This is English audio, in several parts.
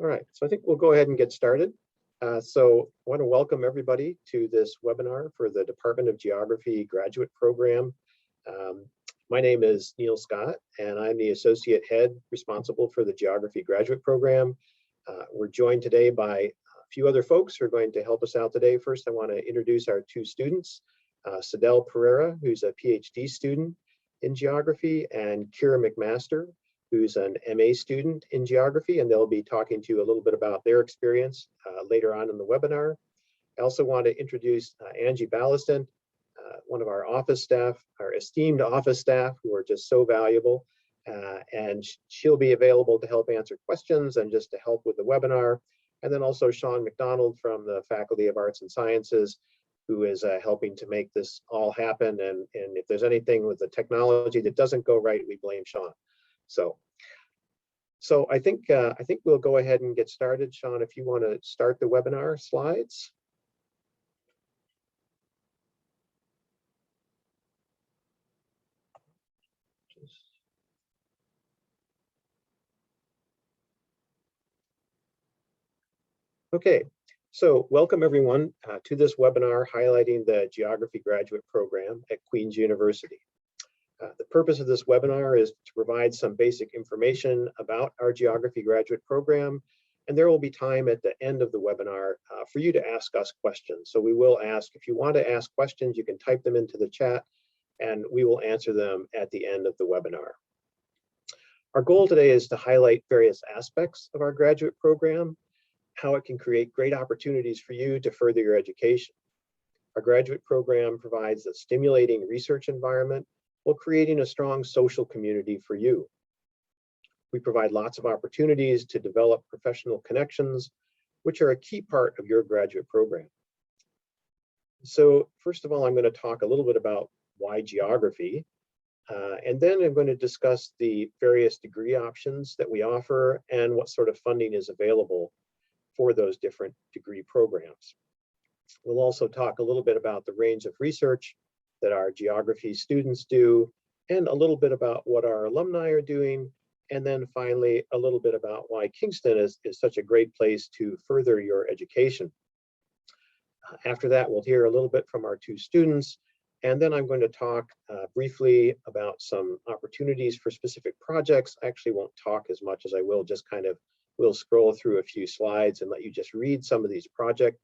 All right, so I think we'll go ahead and get started. So I want to welcome everybody to this webinar for the Department of Geography graduate program. My name is Neil Scott, and I'm the Associate Head responsible for the Geography graduate program. We're joined today by a few other folks who are going to help us out today. First, I want to introduce our two students, Sadell Pereira, who's a PhD student in geography, and Kira McMaster, who's an MA student in geography, and they'll be talking to you a little bit about their experience later on in the webinar. I also want to introduce Angie Ballaston, one of our office staff, our esteemed office staff, who are just so valuable. And she'll be available to help answer questions and just to help with the webinar. And then also Sean McDonald from the Faculty of Arts and Sciences, who is helping to make this all happen. And if there's anything with the technology that doesn't go right, we blame Sean. So I think we'll go ahead and get started. Sean, if you want to start the webinar slides. Okay, so welcome everyone to this webinar highlighting the Geography Graduate Program at Queen's University. The purpose of this webinar is to provide some basic information about our Geography Graduate Program, and there will be time at the end of the webinar for you to ask us questions. So we will ask, if you want to ask questions, you can type them into the chat, and we will answer them at the end of the webinar. Our goal today is to highlight various aspects of our graduate program, how it can create great opportunities for you to further your education. Our graduate program provides a stimulating research environment while creating a strong social community for you. We provide lots of opportunities to develop professional connections, which are a key part of your graduate program. So first of all, I'm going to talk a little bit about why geography, and then I'm going to discuss the various degree options that we offer and what sort of funding is available for those different degree programs. We'll also talk a little bit about the range of research that our geography students do, and a little bit about what our alumni are doing, and then finally a little bit about why Kingston is such a great place to further your education. After that, we'll hear a little bit from our two students, and then I'm going to talk briefly about some opportunities for specific projects. I actually won't talk as much as I will just we'll scroll through a few slides and let you just read some of these project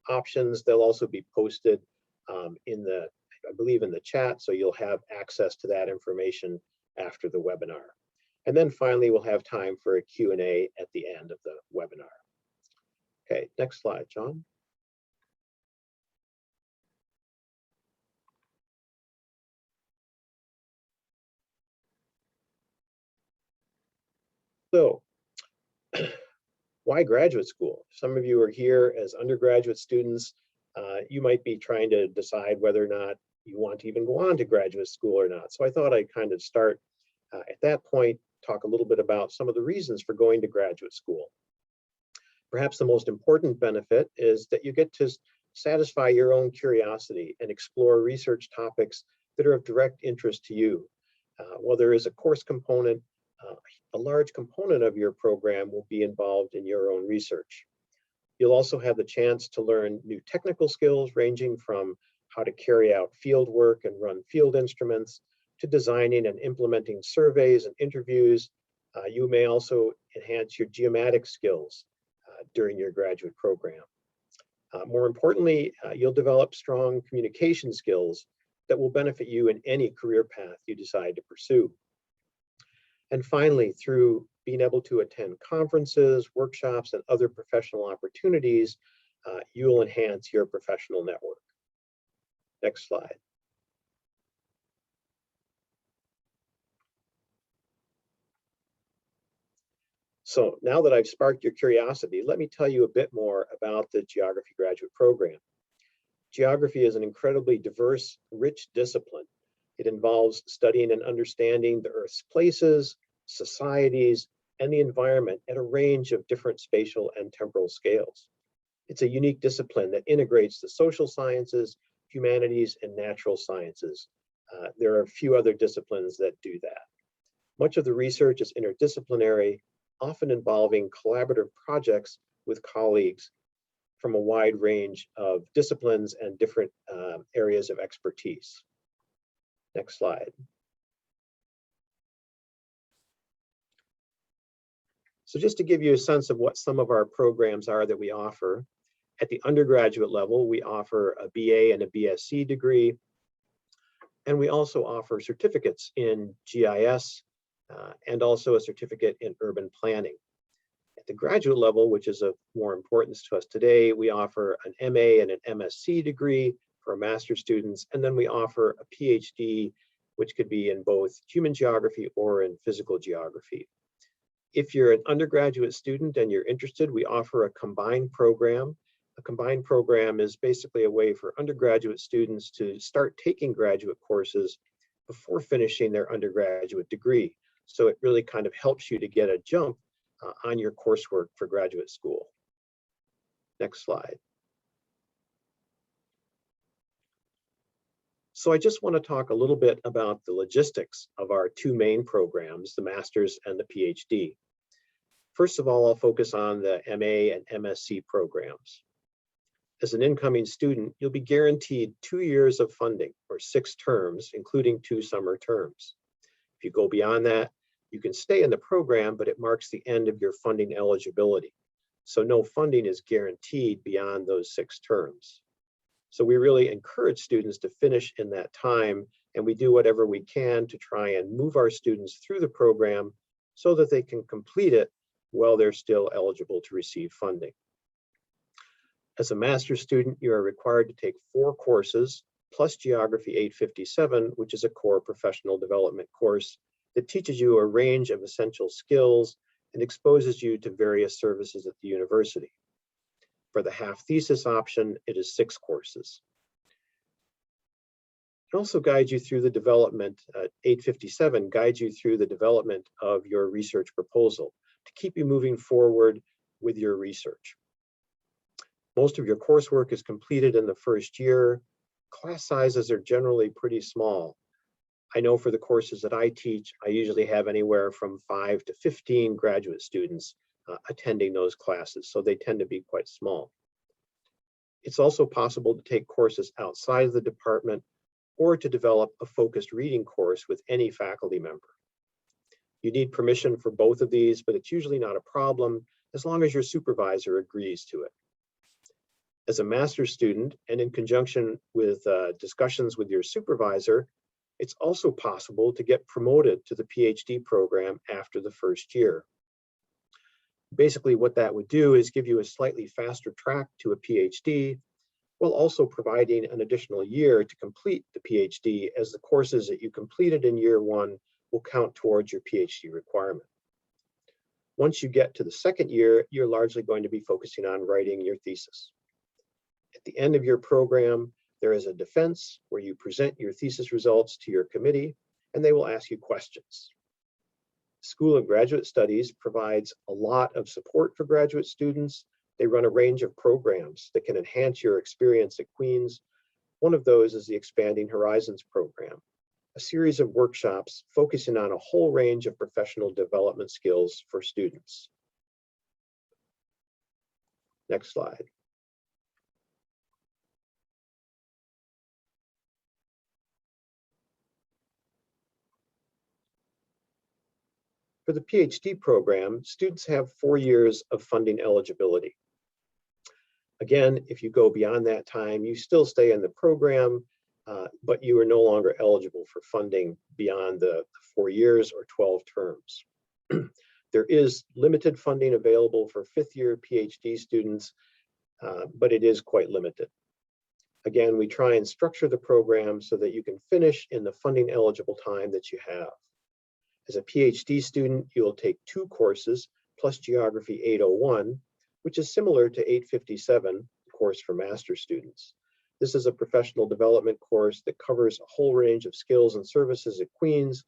options. They'll also be posted I believe in the chat, so you'll have access to that information after the webinar. And then finally, we'll have time for a Q&A at the end of the webinar. Okay, next slide, John. So, why graduate school? Some of you are here as undergraduate students. You might be trying to decide whether or not you want to even go on to graduate school or not. So I thought I'd kind of start at that point, talk a little bit about some of the reasons for going to graduate school. Perhaps the most important benefit is that you get to satisfy your own curiosity and explore research topics that are of direct interest to you. While there is a course component, a large component of your program will be involved in your own research. You'll also have the chance to learn new technical skills ranging from how to carry out field work and run field instruments to designing and implementing surveys and interviews. You may also enhance your geomatic skills during your graduate program. More importantly, you'll develop strong communication skills that will benefit you in any career path you decide to pursue. And finally, through being able to attend conferences, workshops, and other professional opportunities, you will enhance your professional network. Next slide. So now that I've sparked your curiosity, let me tell you a bit more about the Geography Graduate Program. Geography is an incredibly diverse, rich discipline. It involves studying and understanding the Earth's places, societies, and the environment at a range of different spatial and temporal scales. It's a unique discipline that integrates the social sciences, humanities, and natural sciences. There are a few other disciplines that do that. Much of the research is interdisciplinary, often involving collaborative projects with colleagues from a wide range of disciplines and different areas of expertise. Next slide. So just to give you a sense of what some of our programs are that we offer, at the undergraduate level, we offer a BA and a BSc degree, and we also offer certificates in GIS and also a certificate in urban planning. At the graduate level, which is of more importance to us today, we offer an MA and an MSc degree for our master's students, and then we offer a PhD, which could be in both human geography or in physical geography. If you're an undergraduate student and you're interested, we offer a combined program. A combined program is basically a way for undergraduate students to start taking graduate courses before finishing their undergraduate degree. So it really kind of helps you to get a jump on your coursework for graduate school. Next slide. So I just want to talk a little bit about the logistics of our two main programs, the master's and the PhD. First of all, I'll focus on the MA and MSc programs. As an incoming student, you'll be guaranteed 2 years of funding, or 6 terms, including 2 summer terms. If you go beyond that, you can stay in the program, but it marks the end of your funding eligibility. So no funding is guaranteed beyond those 6 terms. So we really encourage students to finish in that time, and we do whatever we can to try and move our students through the program so that they can complete it while they're still eligible to receive funding. As a master's student, you are required to take 4 courses, plus Geography 857, which is a core professional development course that teaches you a range of essential skills and exposes you to various services at the university. For the half thesis option, it is 6 courses. It also guides you through the development, 857 guides you through the development of your research proposal to keep you moving forward with your research. Most of your coursework is completed in the first year. Class sizes are generally pretty small. I know for the courses that I teach, I usually have anywhere from 5 to 15 graduate students attending those classes, so they tend to be quite small. It's also possible to take courses outside of the department or to develop a focused reading course with any faculty member. You need permission for both of these, but it's usually not a problem as long as your supervisor agrees to it. As a master's student, and in conjunction with discussions with your supervisor, it's also possible to get promoted to the PhD program after the first year. Basically, what that would do is give you a slightly faster track to a PhD, while also providing an additional year to complete the PhD, as the courses that you completed in year 1 will count towards your PhD requirement. Once you get to the second year, you're largely going to be focusing on writing your thesis. At the end of your program, there is a defense where you present your thesis results to your committee, and they will ask you questions. School of Graduate Studies provides a lot of support for graduate students. They run a range of programs that can enhance your experience at Queen's. One of those is the Expanding Horizons program, a series of workshops focusing on a whole range of professional development skills for students. Next slide. For the PhD program, students have 4 years of funding eligibility. Again, if you go beyond that time, you still stay in the program, but you are no longer eligible for funding beyond the 4 years or 12 terms. There is limited funding available for 5th year PhD students, but it is quite limited. Again, we try and structure the program so that you can finish in the funding eligible time that you have. As a PhD student, you will take 2 courses plus Geography 801, which is similar to 857, the course for master's students. This is a professional development course that covers a whole range of skills and services at Queen's,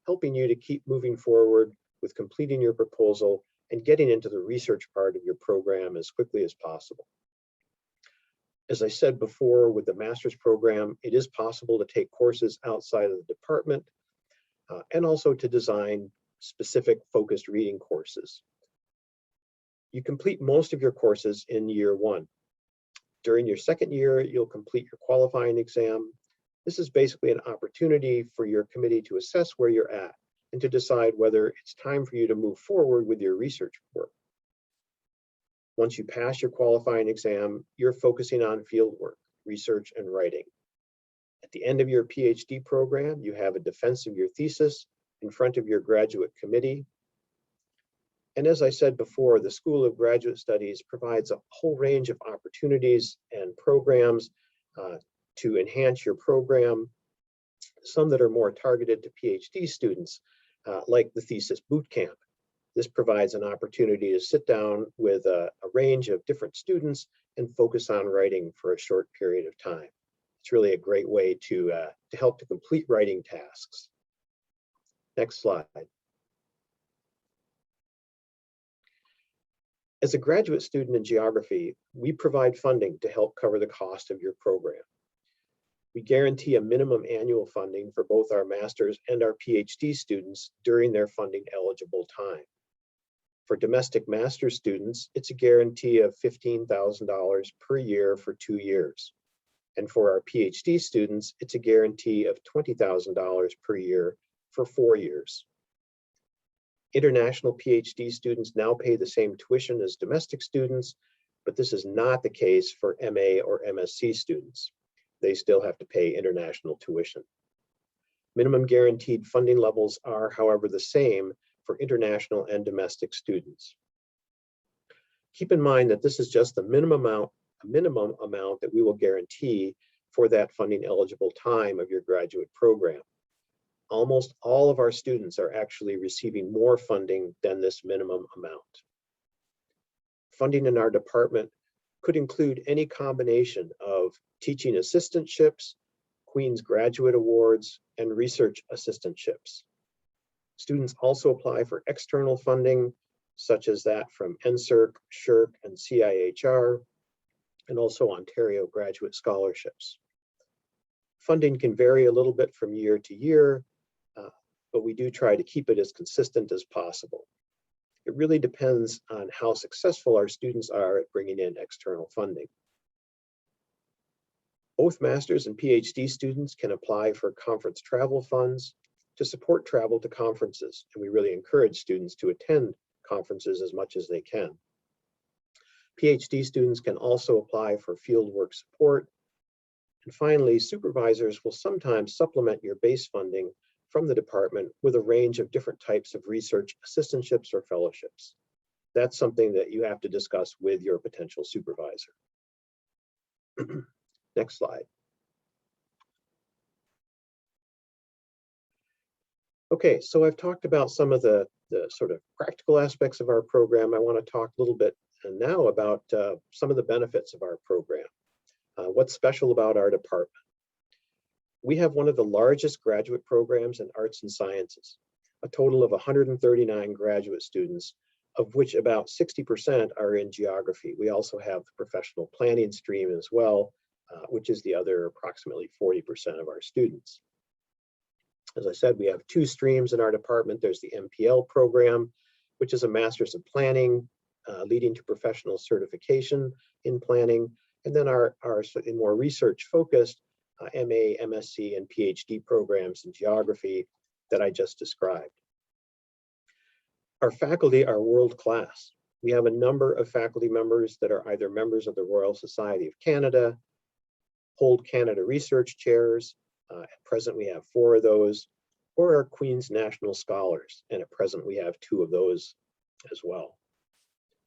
helping you to keep moving forward with completing your proposal and getting into the research part of your program as quickly as possible. As I said before, with the master's program, it is possible to take courses outside of the department and also to design specific focused reading courses. You complete most of your courses in year one. During your second year, you'll complete your qualifying exam. This is basically an opportunity for your committee to assess where you're at and to decide whether it's time for you to move forward with your research work. Once you pass your qualifying exam, you're focusing on field work, research, and writing. At the end of your PhD program, you have a defense of your thesis in front of your graduate committee. And as I said before, the School of Graduate Studies provides a whole range of opportunities and programs to enhance your program, some that are more targeted to PhD students, like the Thesis Bootcamp. This provides an opportunity to sit down with a range of different students and focus on writing for a short period of time. It's really a great way to help to complete writing tasks. Next slide. As a graduate student in geography, we provide funding to help cover the cost of your program. We guarantee a minimum annual funding for both our master's and our PhD students during their funding eligible time. For domestic master's students, it's a guarantee of $15,000 per year for 2 years. And for our PhD students, it's a guarantee of $20,000 per year for 4 years. International PhD students now pay the same tuition as domestic students, but this is not the case for MA or MSc students. They still have to pay international tuition. Minimum guaranteed funding levels are, however, the same for international and domestic students. Keep in mind that this is just the minimum amount that we will guarantee for that funding eligible time of your graduate program. Almost all of our students are actually receiving more funding than this minimum amount. Funding in our department could include any combination of teaching assistantships, Queen's Graduate Awards, and research assistantships. Students also apply for external funding, such as that from NSERC, SSHRC, and CIHR, and also Ontario graduate scholarships. Funding can vary a little bit from year to year, but we do try to keep it as consistent as possible. It really depends on how successful our students are at bringing in external funding. Both master's and PhD students can apply for conference travel funds to support travel to conferences, and we really encourage students to attend conferences as much as they can. PhD students can also apply for fieldwork support. And finally, supervisors will sometimes supplement your base funding from the department with a range of different types of research assistantships or fellowships. That's something that you have to discuss with your potential supervisor. Next slide. Okay, so I've talked about some of the sort of practical aspects of our program. I want to talk a little bit now about some of the benefits of our program. What's special about our department? We have one of the largest graduate programs in arts and sciences, a total of 139 graduate students, of which about 60% are in geography. We also have the professional planning stream as well, which is the other approximately 40% of our students. As I said, we have 2 streams in our department. There's the MPL program, which is a master's in planning, leading to professional certification in planning, and then our more research focused MA, MSc, and PhD programs in geography that I just described. Our faculty are world-class. We have a number of faculty members that are either members of the Royal Society of Canada, hold Canada Research Chairs. At present, we have 4 of those, or are Queen's National Scholars, and at present, we have 2 of those as well.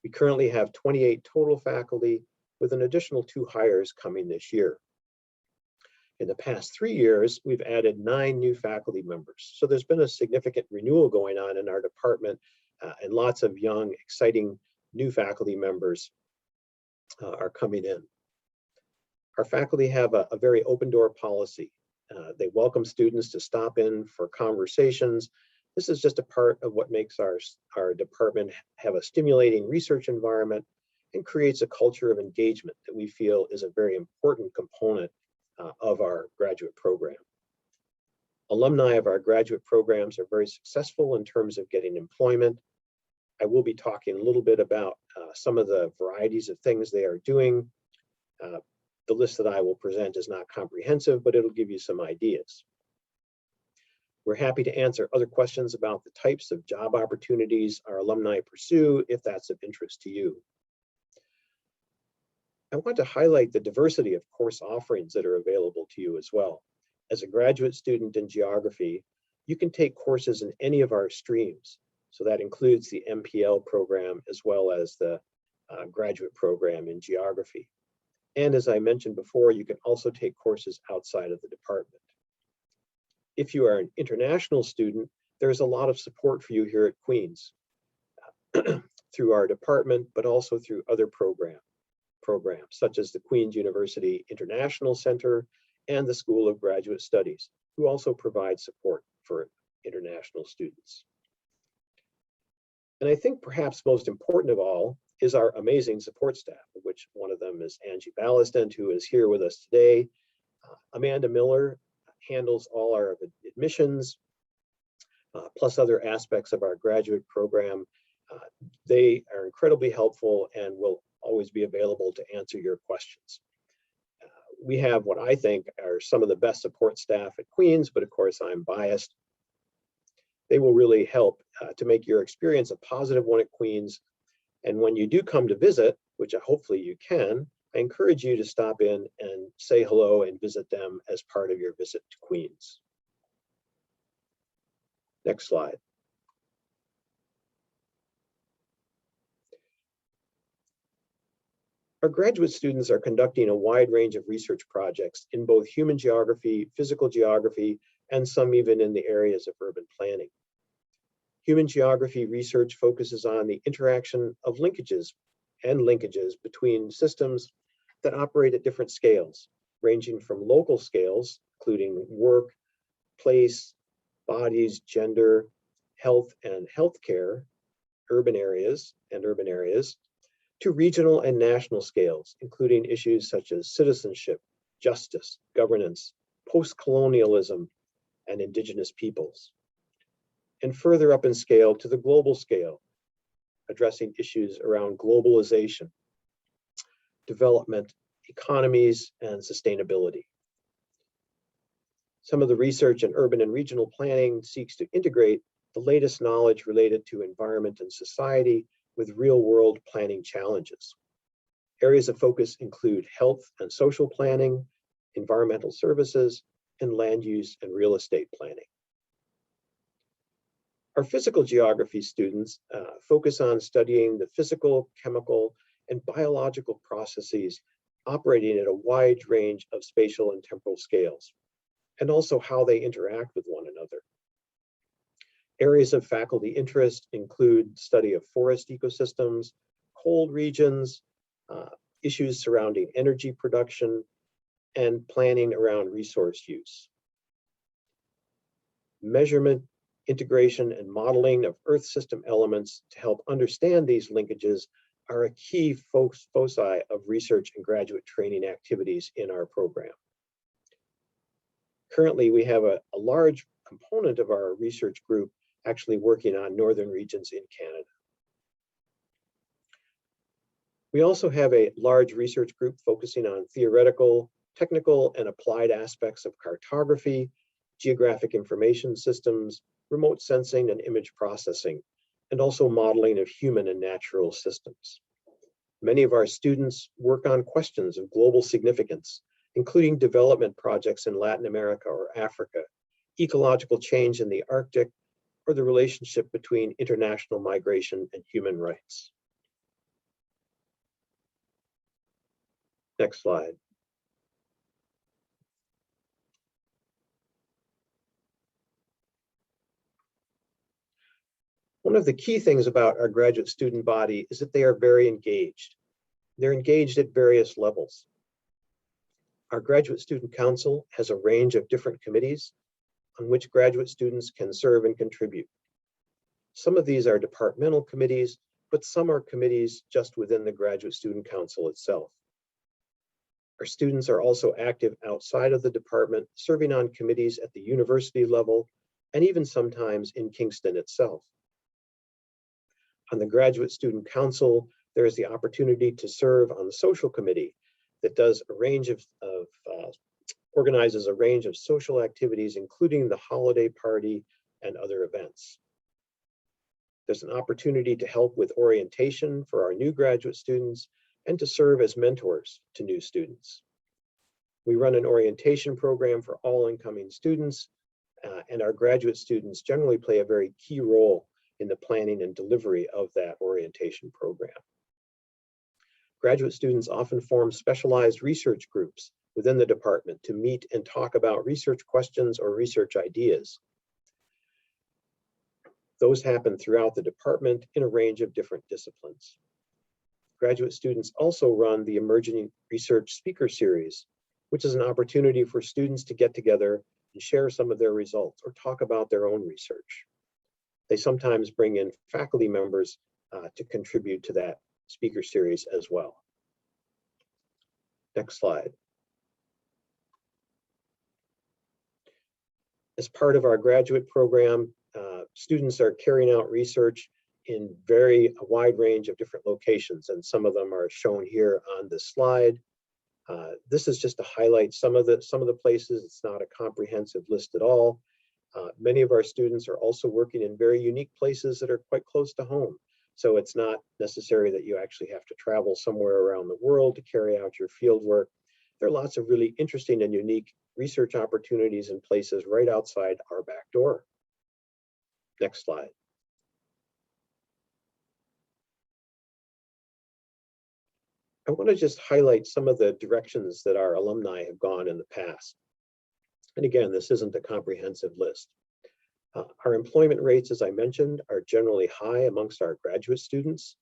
We currently have 28 total faculty, with an additional 2 hires coming this year. In the past 3 years, we've added 9 new faculty members. So there's been a significant renewal going on in our department, and lots of young, exciting new faculty members are coming in. Our faculty have a very open door policy. They welcome students to stop in for conversations. This is just a part of what makes our department have a stimulating research environment and creates a culture of engagement that we feel is a very important component of our graduate program. Alumni of our graduate programs are very successful in terms of getting employment. I will be talking a little bit about some of the varieties of things they are doing. The list that I will present is not comprehensive, but it'll give you some ideas. We're happy to answer other questions about the types of job opportunities our alumni pursue if that's of interest to you. I want to highlight the diversity of course offerings that are available to you as well. As a graduate student in geography, you can take courses in any of our streams. So that includes the MPL program as well as the graduate program in geography. And as I mentioned before, you can also take courses outside of the department. If you are an international student, there's a lot of support for you here at Queen's through our department, but also through other programs, such as the Queen's University International Center and the School of Graduate Studies, who also provide support for international students. And I think perhaps most important of all is our amazing support staff, of which one of them is Angie Ballastant, who is here with us today. Amanda Miller handles all our admissions, plus other aspects of our graduate program. They are incredibly helpful and will always be available to answer your questions. We have what I think are some of the best support staff at Queen's, but of course I'm biased. They will really help to make your experience a positive one at Queen's. And when you do come to visit, which hopefully you can, I encourage you to stop in and say hello and visit them as part of your visit to Queen's. Next slide. Our graduate students are conducting a wide range of research projects in both human geography, physical geography, and some even in the areas of urban planning. Human geography research focuses on the interaction of linkages between systems that operate at different scales, ranging from local scales, including work, place, bodies, gender, health and healthcare, urban areas, to regional and national scales, including issues such as citizenship, justice, governance, post-colonialism, and indigenous peoples. And further up in scale to the global scale, addressing issues around globalization, development, economies, and sustainability. Some of the research in urban and regional planning seeks to integrate the latest knowledge related to environment and society with real-world planning challenges. Areas of focus include health and social planning, environmental services, and land use and real estate planning. Our physical geography students focus on studying the physical, chemical, and biological processes operating at a wide range of spatial and temporal scales, and also how they interact with one another. Areas of faculty interest include study of forest ecosystems, cold regions, issues surrounding energy production, and planning around resource use. Measurement, integration, and modeling of Earth system elements to help understand these linkages are a key foci of research and graduate training activities in our program. Currently, we have a large component of our research group actually working on northern regions in Canada. We also have a large research group focusing on theoretical, technical, and applied aspects of cartography, geographic information systems, remote sensing and image processing, and also modeling of human and natural systems. Many of our students work on questions of global significance, including development projects in Latin America or Africa, ecological change in the Arctic, or the relationship between international migration and human rights. Next slide. One of the key things about our graduate student body is that they are very engaged. They're engaged at various levels. Our Graduate Student Council has a range of different committees on which graduate students can serve and contribute. Some of these are departmental committees, but some are committees just within the Graduate Student Council itself. Our students are also active outside of the department, serving on committees at the university level, and even sometimes in Kingston itself. On the Graduate Student Council, there is the opportunity to serve on the social committee that does a range of organizes a range of social activities, including the holiday party and other events. There's an opportunity to help with orientation for our new graduate students and to serve as mentors to new students. We run an orientation program for all incoming students, and our graduate students generally play a very key role in the planning and delivery of that orientation program. Graduate students often form specialized research groups within the department to meet and talk about research questions or research ideas. Those happen throughout the department in a range of different disciplines. Graduate students also run the Emerging Research Speaker Series, which is an opportunity for students to get together and share some of their results or talk about their own research. They sometimes bring in faculty members to contribute to that speaker series as well. Next slide. As part of our graduate program, students are carrying out research in a wide range of different locations, and some of them are shown here on this slide. This is just to highlight some of the places. It's not a comprehensive list at all. Many of our students are also working in very unique places that are quite close to home. So it's not necessary that you actually have to travel somewhere around the world to carry out your field work. There are lots of really interesting and unique research opportunities in places right outside our back door. Next slide. I want to just highlight some of the directions that our alumni have gone in the past. And again, this isn't a comprehensive list. Our employment rates, as I mentioned, are generally high amongst our graduate students.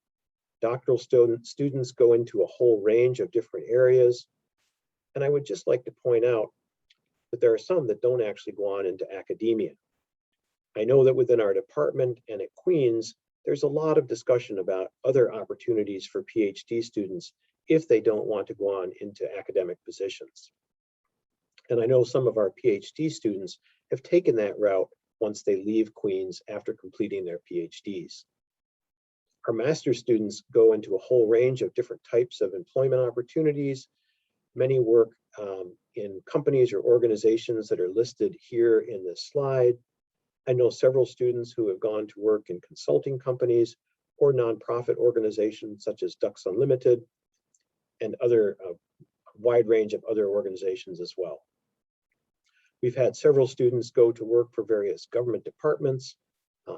Doctoral students go into a whole range of different areas. And I would just like to point out that there are some that don't actually go on into academia. I know that within our department and at Queens, there's a lot of discussion about other opportunities for PhD students if they don't want to go on into academic positions. And I know some of our PhD students have taken that route once they leave Queens after completing their PhDs. Our master's students go into a whole range of different types of employment opportunities. Many work in companies or organizations that are listed here in this slide. I know several students who have gone to work in consulting companies or nonprofit organizations such as Ducks Unlimited and other wide range of other organizations as well. We've had several students go to work for various government departments.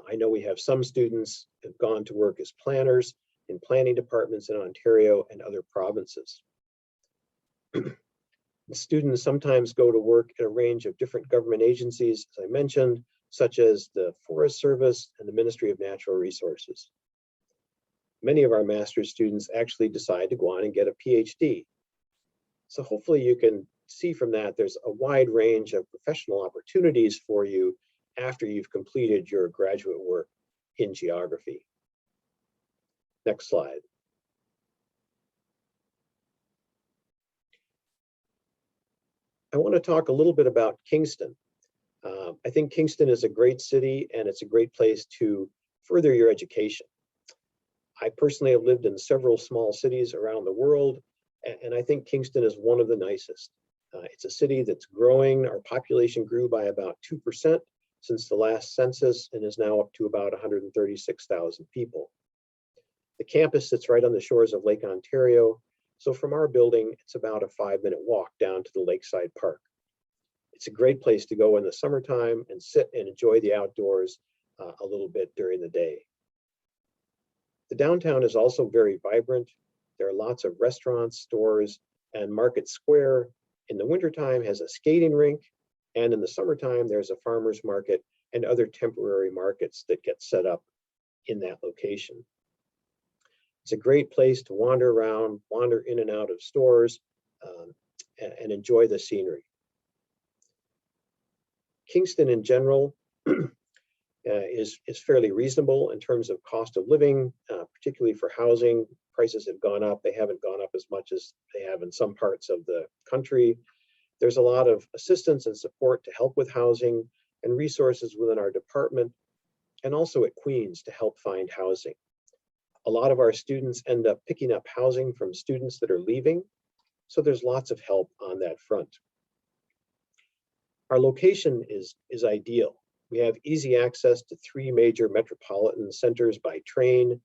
I know we have some students who have gone to work as planners in planning departments in Ontario and other provinces. Students sometimes go to work in a range of different government agencies, as I mentioned, such as the Forest Service and the Ministry of Natural Resources. Many of our master's students actually decide to go on and get a PhD. So hopefully you can see from that there's a wide range of professional opportunities for you after you've completed your graduate work in geography. Next slide. I want to talk a little bit about Kingston. I think Kingston is a great city and it's a great place to further your education. I personally have lived in several small cities around the world, and I think Kingston is one of the nicest. It's a city that's growing. Our population grew by about 2% since the last census and is now up to about 136,000 people. The campus sits right on the shores of Lake Ontario. So from our building, it's about a 5-minute walk down to the Lakeside Park. It's a great place to go in the summertime and sit and enjoy the outdoors a little bit during the day. The downtown is also very vibrant. There are lots of restaurants, stores, and Market Square in the wintertime has a skating rink, and in the summertime, there's a farmer's market and other temporary markets that get set up in that location. It's a great place to wander around, wander in and out of stores, and enjoy the scenery. Kingston in general is fairly reasonable in terms of cost of living, particularly for housing. Prices have gone up. They haven't gone up as much as they have in some parts of the country. There's a lot of assistance and support to help with housing and resources within our department and also at Queens to help find housing. A lot of our students end up picking up housing from students that are leaving, so there's lots of help on that front. Our location is ideal. We have easy access to 3 major metropolitan centers by train.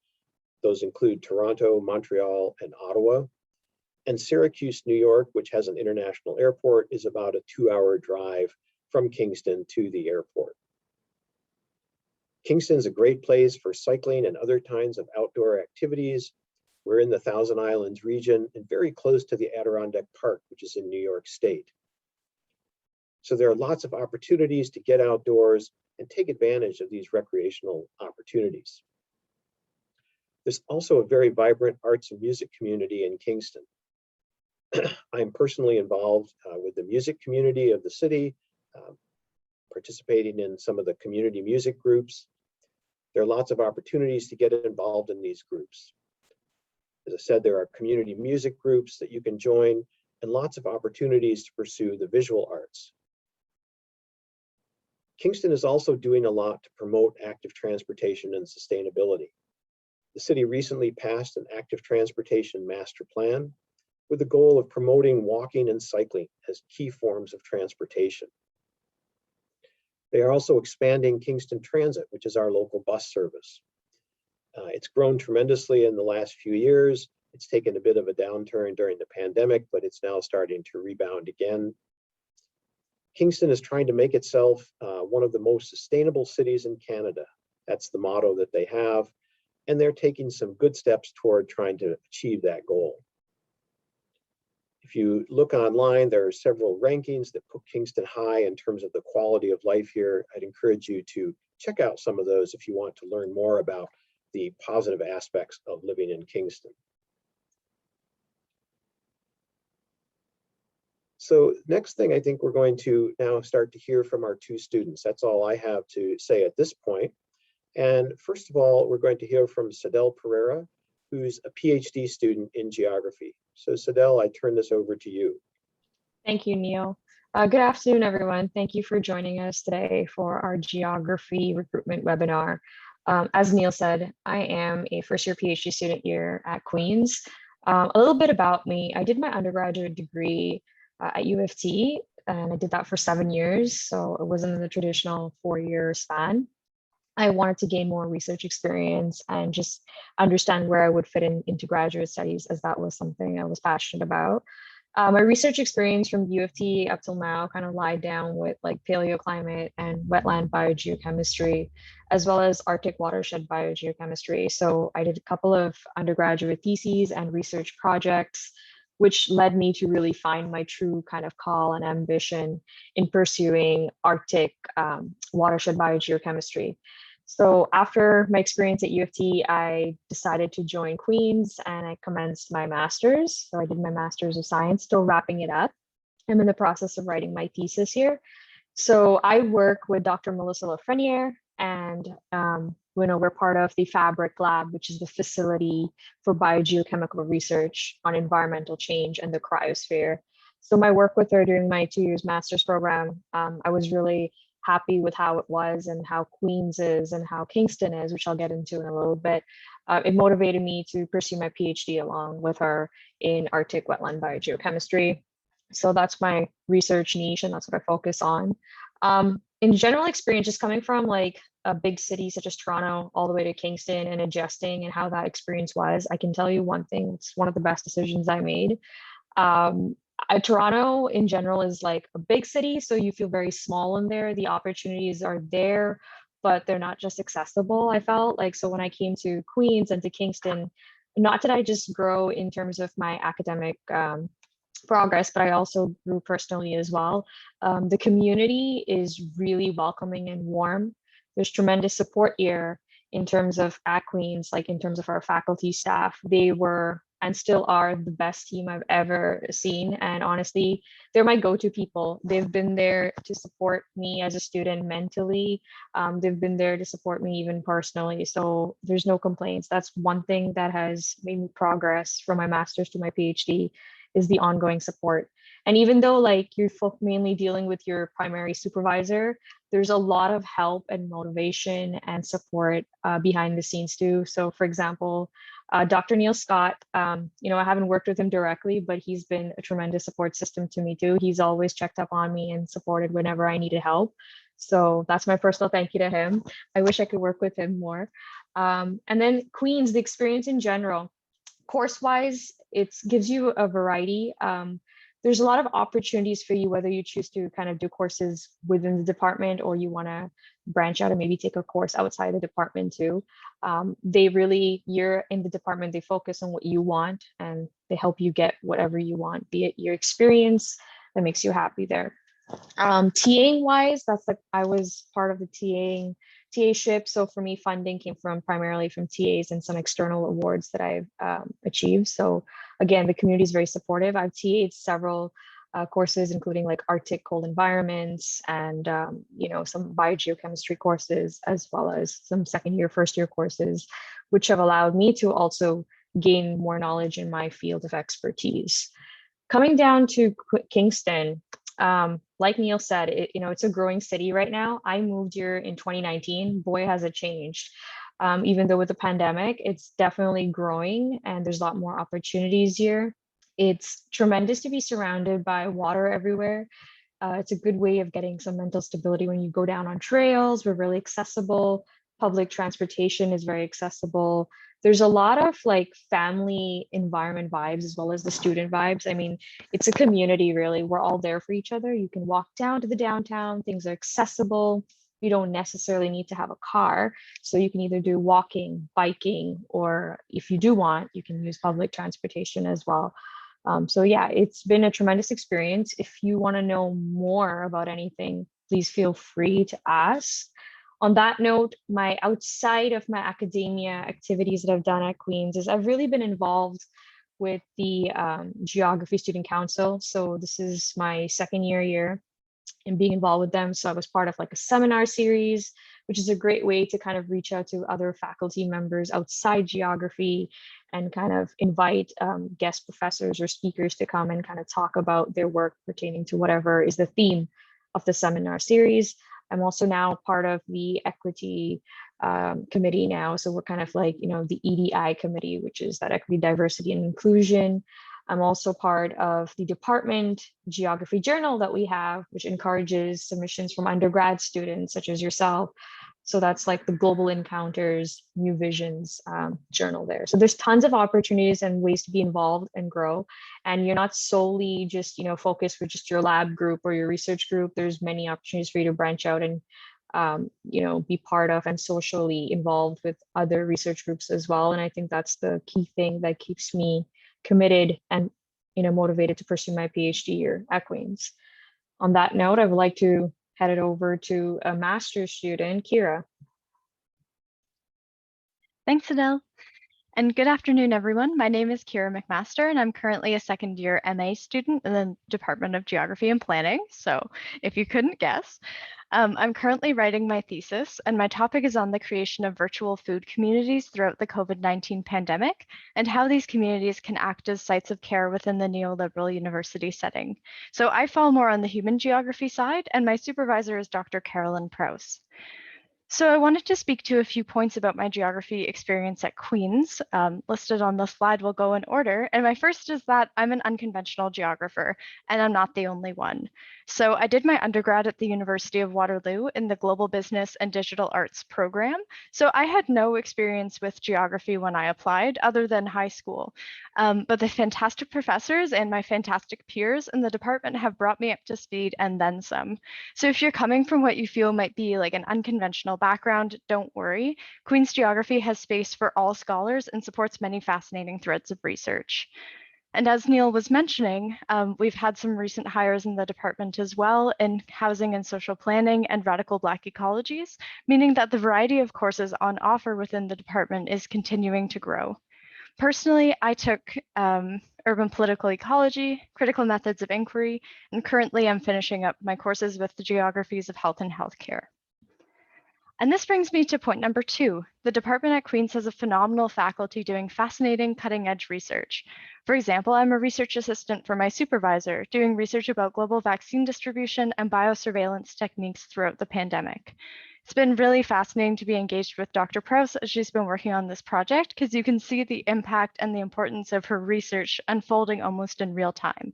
Those include Toronto, Montreal, and Ottawa. And Syracuse, New York, which has an international airport, is about a 2-hour drive from Kingston to the airport. Kingston is a great place for cycling and other kinds of outdoor activities. We're in the Thousand Islands region and very close to the Adirondack Park, which is in New York State. So there are lots of opportunities to get outdoors and take advantage of these recreational opportunities. There's also a very vibrant arts and music community in Kingston. I'm personally involved with the music community of the city, participating in some of the community music groups. There are lots of opportunities to get involved in these groups. As I said, there are community music groups that you can join and lots of opportunities to pursue the visual arts. Kingston is also doing a lot to promote active transportation and sustainability. The city recently passed an active transportation master plan with the goal of promoting walking and cycling as key forms of transportation. They are also expanding Kingston Transit, which is our local bus service. It's grown tremendously in the last few years. It's taken a bit of a downturn during the pandemic, but it's now starting to rebound again. Kingston is trying to make itself one of the most sustainable cities in Canada. That's the motto that they have, and they're taking some good steps toward trying to achieve that goal. If you look online, there are several rankings that put Kingston high in terms of the quality of life here. I'd encourage you to check out some of those if you want to learn more about the positive aspects of living in Kingston. So next thing, I think we're going to now start to hear from our 2 students. That's all I have to say at this point. And first of all, we're going to hear from Sadel Pereira, who's a PhD student in geography. So Sadel, I turn this over to you. Thank you, Neil. Good afternoon, everyone. Thank you for joining us today for our geography recruitment webinar. As Neil said, I am a first-year PhD student here at Queen's. A little bit about me, I did my undergraduate degree at U of T, and I did that for 7 years, so it wasn't the traditional 4-year span. I wanted to gain more research experience and just understand where I would fit into graduate studies, as that was something I was passionate about. My research experience from U of T up till now kind of lied down with like paleoclimate and wetland biogeochemistry, as well as Arctic watershed biogeochemistry. So I did a couple of undergraduate theses and research projects, which led me to really find my true kind of call and ambition in pursuing Arctic watershed biogeochemistry. So after my experience at U of T, I decided to join Queen's and I commenced my master's. So I did my master's of science, still wrapping it up. I'm in the process of writing my thesis here. So I work with Dr. Melissa Lafreniere, and we're part of the Fabric Lab, which is the facility for biogeochemical research on environmental change and the cryosphere. So my work with her during my 2 years master's program, I was really happy with how it was and how Queen's is and how Kingston is, which I'll get into in a little bit. It motivated me to pursue my PhD along with her in Arctic wetland biogeochemistry. So that's my research niche and that's what I focus on. In general experience, just coming from like a big city such as Toronto all the way to Kingston and adjusting and how that experience was, I can tell you one thing, it's one of the best decisions I made. Toronto in general is like a big city, so you feel very small in there. The opportunities are there, but they're not just accessible, I felt like. So when I came to Queen's and to Kingston, not did I just grow in terms of my academic progress, but I also grew personally as well. The community is really welcoming and warm. There's tremendous support here in terms of at Queen's, like in terms of our faculty staff. They were and still are the best team I've ever seen. And honestly, they're my go-to people. They've been there to support me as a student mentally. They've been there to support me even personally. So there's no complaints. That's one thing that has made me progress from my master's to my PhD is the ongoing support. And even though like you're mainly dealing with your primary supervisor, there's a lot of help and motivation and support behind the scenes too. So for example, Dr. Neil Scott, I haven't worked with him directly, but he's been a tremendous support system to me too. He's always checked up on me and supported whenever I needed help. So that's my personal thank you to him. I wish I could work with him more. And then Queens, the experience in general, course-wise, it gives you a variety. There's a lot of opportunities for you, whether you choose to kind of do courses within the department or you want to branch out and maybe take a course outside the department too. You're in the department, they focus on what you want and they help you get whatever you want, be it your experience that makes you happy there. TAing wise, I was part of the TA-ship. So for me, funding came primarily from TAs and some external awards that I've achieved. So again, the community is very supportive. I've TA'd several courses, including like Arctic cold environments and some biogeochemistry courses, as well as some second year, first year courses, which have allowed me to also gain more knowledge in my field of expertise. Coming down to Kingston, like Neil said, it's a growing city right now. I moved here in 2019. Boy, has it changed. Even though with the pandemic, it's definitely growing and there's a lot more opportunities here. It's tremendous to be surrounded by water everywhere. It's a good way of getting some mental stability when you go down on trails. We're really accessible. Public transportation is very accessible. There's a lot of like family environment vibes as well as the student vibes. I mean, it's a community really. We're all there for each other. You can walk down to the downtown. Things are accessible. You don't necessarily need to have a car. So you can either do walking, biking, or if you do want, you can use public transportation as well. So yeah, it's been a tremendous experience. If you want to know more about anything, please feel free to ask. On that note, outside of my academia activities that I've done at Queen's is I've really been involved with the Geography Student Council. So this is my second year in being involved with them. So I was part of like a seminar series, which is a great way to kind of reach out to other faculty members outside geography and kind of invite guest professors or speakers to come and kind of talk about their work pertaining to whatever is the theme of the seminar series. I'm also now part of the equity committee now. So we're kind of like, the EDI committee, which is that equity, diversity, and inclusion. I'm also part of the department geography journal that we have, which encourages submissions from undergrad students such as yourself. So that's like the Global Encounters New Visions journal there. So there's tons of opportunities and ways to be involved and grow. And you're not solely just, focused with just your lab group or your research group. There's many opportunities for you to branch out and, be part of and socially involved with other research groups as well. And I think that's the key thing that keeps me committed and, motivated to pursue my PhD here at Queen's. On that note, I would like to head it over to a master's student, Kira. Thanks, Adele. And good afternoon, everyone. My name is Kira McMaster, and I'm currently a second year MA student in the Department of Geography and Planning. So if you couldn't guess, I'm currently writing my thesis, and my topic is on the creation of virtual food communities throughout the COVID-19 pandemic and how these communities can act as sites of care within the neoliberal university setting. So I fall more on the human geography side, and my supervisor is Dr. Carolyn Prowse. So I wanted to speak to a few points about my geography experience at Queen's. Listed on the slide will go in order. And my first is that I'm an unconventional geographer, and I'm not the only one. So I did my undergrad at the University of Waterloo in the Global Business and Digital Arts program. So I had no experience with geography when I applied other than high school. But the fantastic professors and my fantastic peers in the department have brought me up to speed and then some. So if you're coming from what you feel might be like an unconventional background, don't worry. Queen's Geography has space for all scholars and supports many fascinating threads of research. And as Neil was mentioning, we've had some recent hires in the department as well in housing and social planning and radical Black ecologies, meaning that the variety of courses on offer within the department is continuing to grow. Personally, I took urban political ecology, critical methods of inquiry, and currently I'm finishing up my courses with the geographies of health and healthcare. And this brings me to point number 2. The department at Queen's has a phenomenal faculty doing fascinating cutting-edge research. For example, I'm a research assistant for my supervisor, doing research about global vaccine distribution and biosurveillance techniques throughout the pandemic. It's been really fascinating to be engaged with Dr. Prowse as she's been working on this project, because you can see the impact and the importance of her research unfolding almost in real time.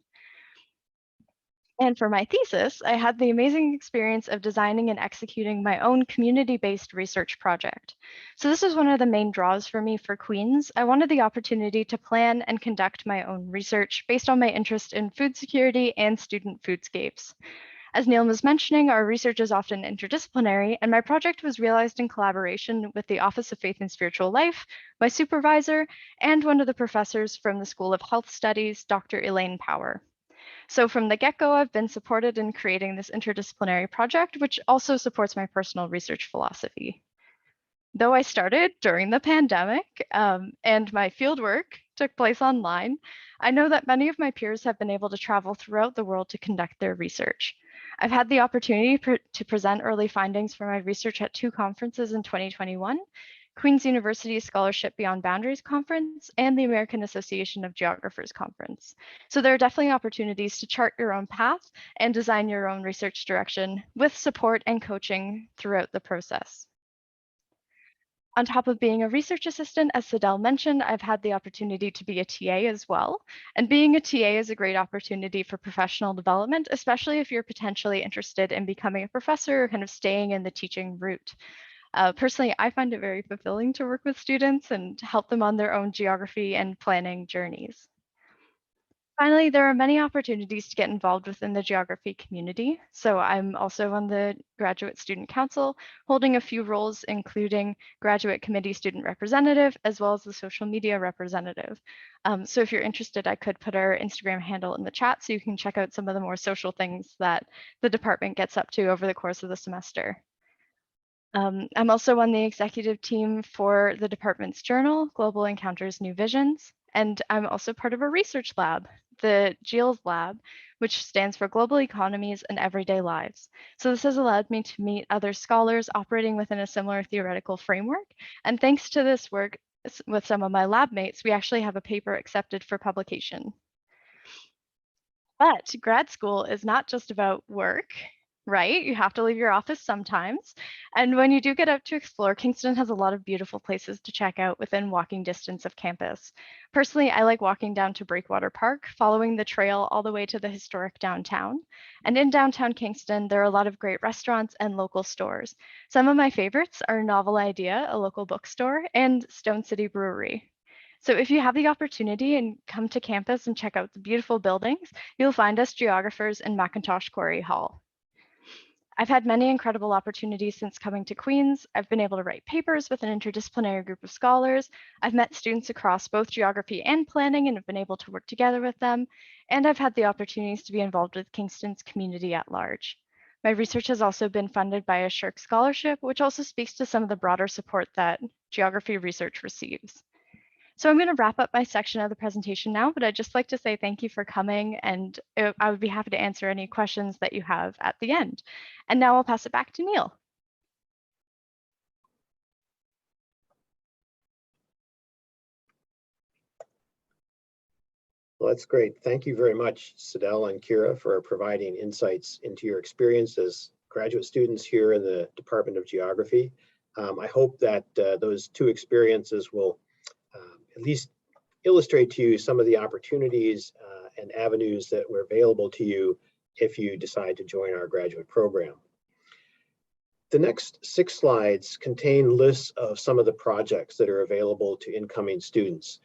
And for my thesis, I had the amazing experience of designing and executing my own community-based research project. So this is one of the main draws for me for Queen's. I wanted the opportunity to plan and conduct my own research based on my interest in food security and student foodscapes. As Neil was mentioning, our research is often interdisciplinary, and my project was realized in collaboration with the Office of Faith and Spiritual Life, my supervisor, and one of the professors from the School of Health Studies, Dr. Elaine Power. So from the get-go, I've been supported in creating this interdisciplinary project, which also supports my personal research philosophy. Though I started during the pandemic and my fieldwork took place online, I know that many of my peers have been able to travel throughout the world to conduct their research. I've had the opportunity to present early findings from my research at 2 conferences in 2021, Queen's University Scholarship Beyond Boundaries Conference and the American Association of Geographers Conference. So there are definitely opportunities to chart your own path and design your own research direction with support and coaching throughout the process. On top of being a research assistant, as Sadell mentioned, I've had the opportunity to be a TA as well. And being a TA is a great opportunity for professional development, especially if you're potentially interested in becoming a professor or kind of staying in the teaching route. Personally, I find it very fulfilling to work with students and to help them on their own geography and planning journeys. Finally, there are many opportunities to get involved within the geography community. So I'm also on the Graduate Student Council, holding a few roles, including Graduate Committee Student Representative, as well as the Social Media Representative. So if you're interested, I could put our Instagram handle in the chat so you can check out some of the more social things that the department gets up to over the course of the semester. I'm also on the executive team for the department's journal, Global Encounters New Visions, and I'm also part of a research lab, the GEALS Lab, which stands for Global Economies and Everyday Lives. So this has allowed me to meet other scholars operating within a similar theoretical framework. And thanks to this work with some of my lab mates, we actually have a paper accepted for publication. But grad school is not just about work, right? You have to leave your office sometimes. And when you do get out to explore, Kingston has a lot of beautiful places to check out within walking distance of campus. Personally, I like walking down to Breakwater Park, following the trail all the way to the historic downtown. And in downtown Kingston, there are a lot of great restaurants and local stores. Some of my favorites are Novel Idea, a local bookstore, and Stone City Brewery. So if you have the opportunity and come to campus and check out the beautiful buildings, you'll find us geographers in Mackintosh Quarry Hall. I've had many incredible opportunities since coming to Queen's. I've been able to write papers with an interdisciplinary group of scholars. I've met students across both geography and planning and have been able to work together with them. And I've had the opportunities to be involved with Kingston's community at large. My research has also been funded by a SSHRC scholarship, which also speaks to some of the broader support that geography research receives. So I'm going to wrap up my section of the presentation now, but I'd just like to say thank you for coming, and I would be happy to answer any questions that you have at the end. And now I'll pass it back to Neil. Well, that's great. Thank you very much, Sadell and Kira, for providing insights into your experience as graduate students here in the Department of Geography. I hope that those 2 experiences will at least illustrate to you some of the opportunities and avenues that were available to you if you decide to join our graduate program. The next 6 slides contain lists of some of the projects that are available to incoming students.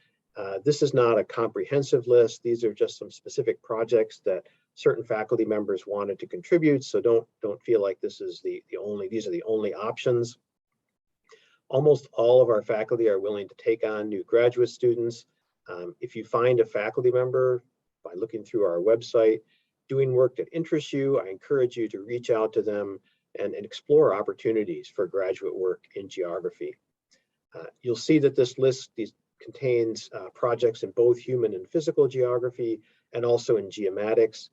This is not a comprehensive list. These are just some specific projects that certain faculty members wanted to contribute. So don't feel like this is these are the only options. Almost all of our faculty are willing to take on new graduate students. If you find a faculty member by looking through our website, doing work that interests you, I encourage you to reach out to them and explore opportunities for graduate work in geography. You'll see that this list contains projects in both human and physical geography and also in geomatics.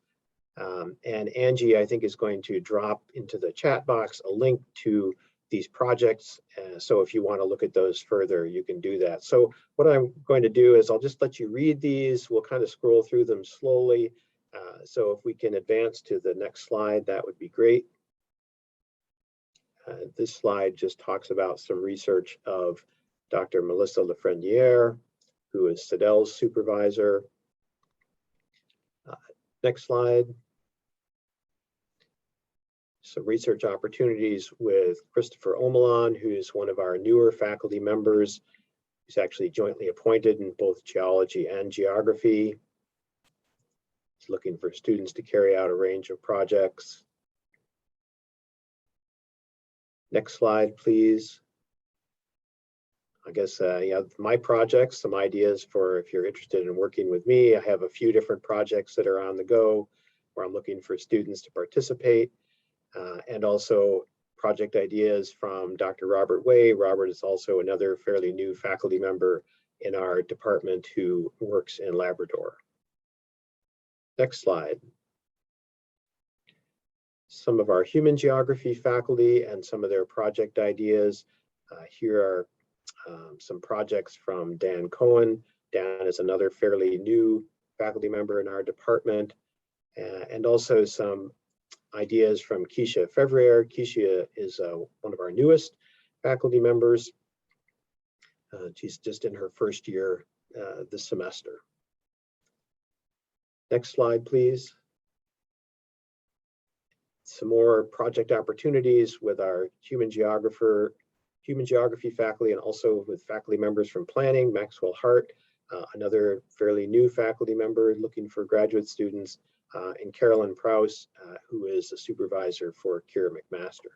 And Angie, I think, is going to drop into the chat box a link to these projects. So if you want to look at those further, you can do that. So what I'm going to do is I'll just let you read these. We'll kind of scroll through them slowly. So if we can advance to the next slide, that would be great. This slide just talks about some research of Dr. Melissa Lafreniere, who is CEDEL's supervisor. Next slide. Some research opportunities with Christopher Omelon, who's one of our newer faculty members. He's actually jointly appointed in both geology and geography. He's looking for students to carry out a range of projects. Next slide, please. I guess yeah, my projects, some ideas for if you're interested in working with me. I have a few different projects that are on the go where I'm looking for students to participate, and also project ideas from Dr. Robert Way. Robert is also another fairly new faculty member in our department who works in Labrador. Next slide. Some of our human geography faculty and some of their project ideas. Here are some projects from Dan Cohen. Dan is another fairly new faculty member in our department, and also some ideas from Keisha Fevrier. Keisha is one of our newest faculty members. She's just in her first year this semester. Next slide, please. Some more project opportunities with our human geography faculty, and also with faculty members from planning, Maxwell Hart, another fairly new faculty member looking for graduate students, and Carolyn Prowse, who is a supervisor for Kira McMaster.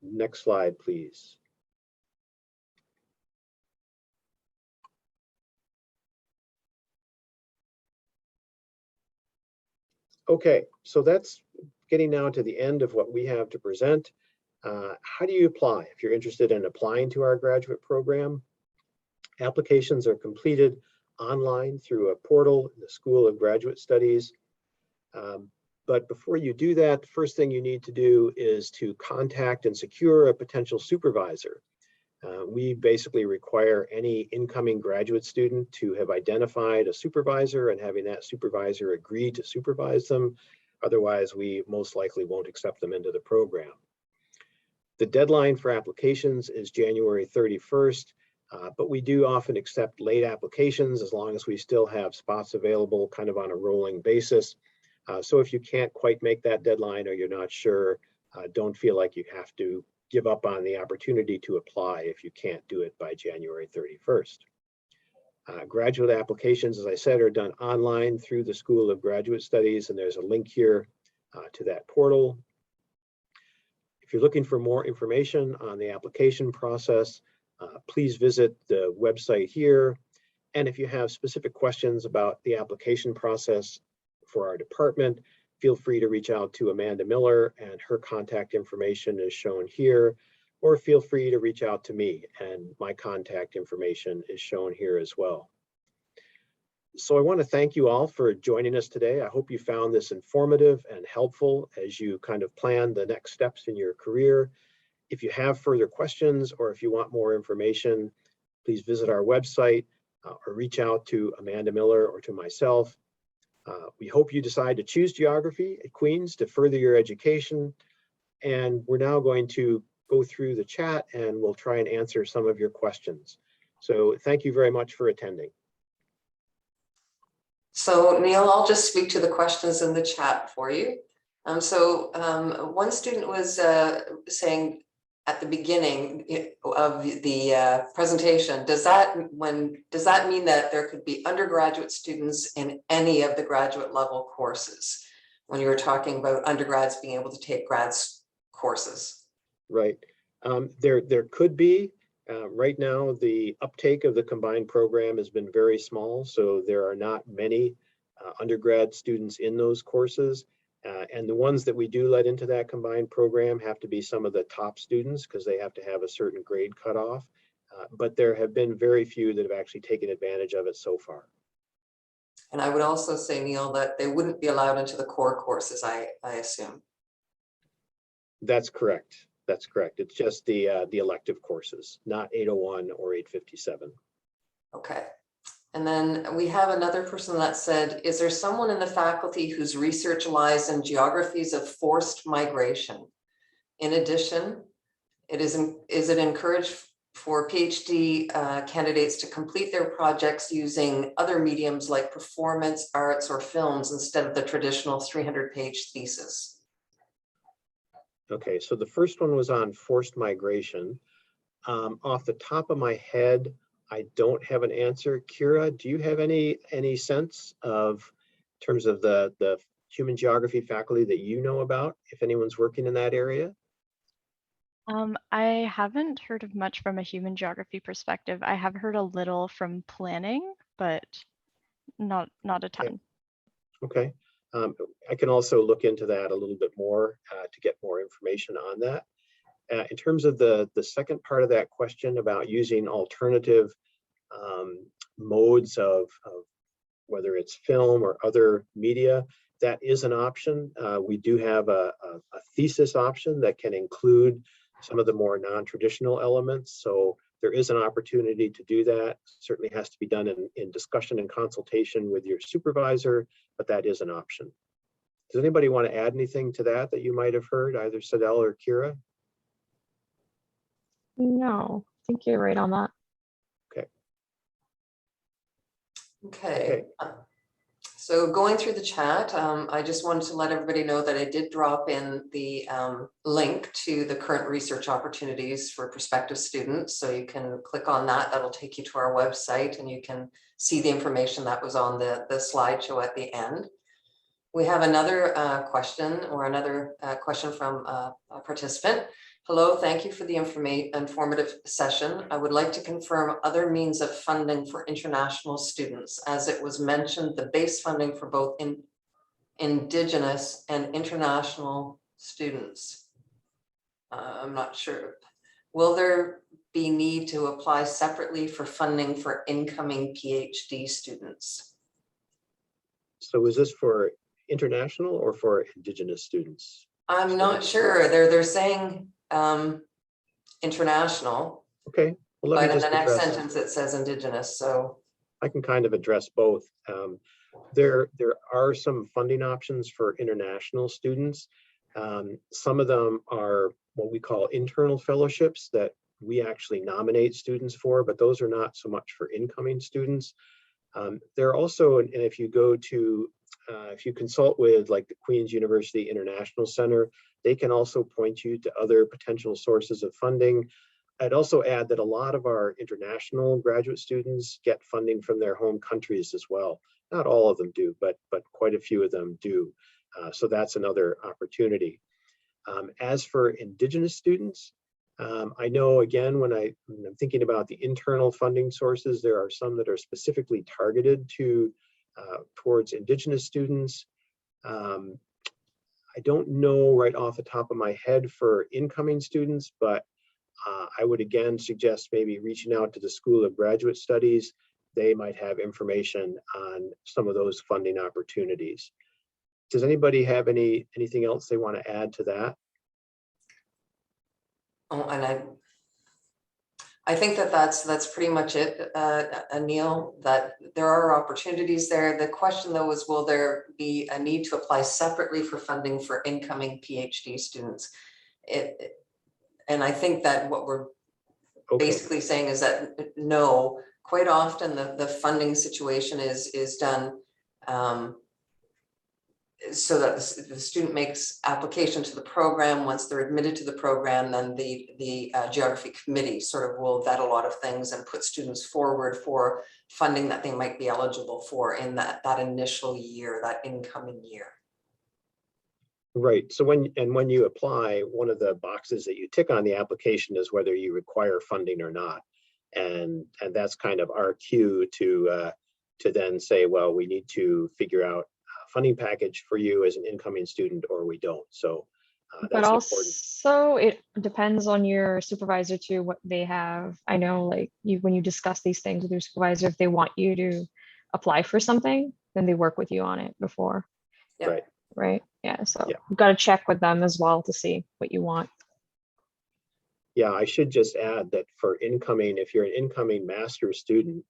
Next slide, please. Okay, so that's getting now to the end of what we have to present. How do you apply if you're interested in applying to our graduate program? Applications are completed online through a portal in the School of Graduate Studies. But before you do that, the first thing you need to do is to contact and secure a potential supervisor. We basically require any incoming graduate student to have identified a supervisor and having that supervisor agree to supervise them. Otherwise, we most likely won't accept them into the program. The deadline for applications is January 31st, but we do often accept late applications as long as we still have spots available kind of on a rolling basis. So if you can't quite make that deadline or you're not sure, don't feel like you have to give up on the opportunity to apply if you can't do it by January 31st. Graduate applications, as I said, are done online through the School of Graduate Studies, and there's a link here to that portal. If you're looking for more information on the application process, please visit the website here. And if you have specific questions about the application process for our department, feel free to reach out to Amanda Miller, and her contact information is shown here, or feel free to reach out to me, and my contact information is shown here as well. So I want to thank you all for joining us today. I hope you found this informative and helpful as you kind of plan the next steps in your career. If you have further questions or if you want more information, please visit our website or reach out to Amanda Miller or to myself. We hope you decide to choose geography at Queen's to further your education. And we're now going to go through the chat and we'll try and answer some of your questions. So thank you very much for attending. So Neil, I'll just speak to the questions in the chat for you. One student was saying at the beginning of the presentation, does that mean that there could be undergraduate students in any of the graduate level courses when you were talking about undergrads being able to take grads courses? Right. There could be. Right now, the uptake of the combined program has been very small, so there are not many undergrad students in those courses. And the ones that we do let into that combined program have to be some of the top students because they have to have a certain grade cutoff. But there have been very few that have actually taken advantage of it so far. And I would also say, Neil, that they wouldn't be allowed into the core courses, I assume. That's correct. That's correct. It's just the elective courses, not 801 or 857. Okay. And then we have another person that said, is there someone in the faculty whose research lies in geographies of forced migration? In addition, is it encouraged for PhD candidates to complete their projects using other mediums like performance, arts, or films instead of the traditional 300-page thesis? Okay, so the first one was on forced migration. Off the top of my head, I don't have an answer. Kira, do you have any sense of, in terms of the human geography faculty that you know about, if anyone's working in that area? I haven't heard of much from a human geography perspective. I have heard a little from planning, but not a ton. Okay. I can also look into that a little bit more to get more information on that. In terms of the second part of that question about using alternative modes of whether it's film or other media, that is an option. We do have a thesis option that can include some of the more non-traditional elements. So there is an opportunity to do that. Certainly has to be done in discussion and consultation with your supervisor, but that is an option. Does anybody want to add anything to that you might have heard, either Sadell or Kira? No, I think you're right on that. Okay. So going through the chat, I just wanted to let everybody know that I did drop in the link to the current research opportunities for prospective students. So you can click on that. That'll take you to our website and you can see the information that was on the slideshow at the end. We have another question from a participant. Hello, thank you for the informative session. I would like to confirm other means of funding for international students. As it was mentioned, the base funding for both Indigenous and international students. I'm not sure. Will there be need to apply separately for funding for incoming PhD students? So is this for international or for Indigenous students? I'm not sure. They're saying international. Okay. Well, But in the next sentence, it says Indigenous, so. I can kind of address both. There are some funding options for international students. Some of them are what we call internal fellowships that we actually nominate students for, but those are not so much for incoming students. There are also, and if you go to, if you consult with like the Queen's University International Center, they can also point you to other potential sources of funding. I'd also add that a lot of our international graduate students get funding from their home countries as well. Not all of them do, but quite a few of them do. So that's another opportunity. As for Indigenous students, I know, again, when I'm thinking about the internal funding sources, there are some that are specifically targeted to towards Indigenous students. I don't know right off the top of my head for incoming students, but I would again suggest maybe reaching out to the School of Graduate Studies. They might have information on some of those funding opportunities. Does anybody have anything else they want to add to that? Oh, and I think that's pretty much it, Neil, that there are opportunities there. The question though is, will there be a need to apply separately for funding for incoming PhD students? And I think that what we're basically saying is that no, quite often the funding situation is done so that the student makes application to the program. Once they're admitted to the program, then the geography committee sort of will vet a lot of things and put students forward for funding that they might be eligible for in that initial year, that incoming year. Right. So when you apply, one of the boxes that you tick on the application is whether you require funding or not, and that's kind of our cue to then say, well, we need to figure out a funding package for you as an incoming student, or we don't. So but also it depends on your supervisor too, what they have. I know, like, when you discuss these things with your supervisor, if they want you to apply for something, then they work with you on it before. Yeah. Right. Right. Yeah, so Yeah. you've got to check with them as well to see what you want. Yeah, I should just add that for incoming, if you're an incoming master's student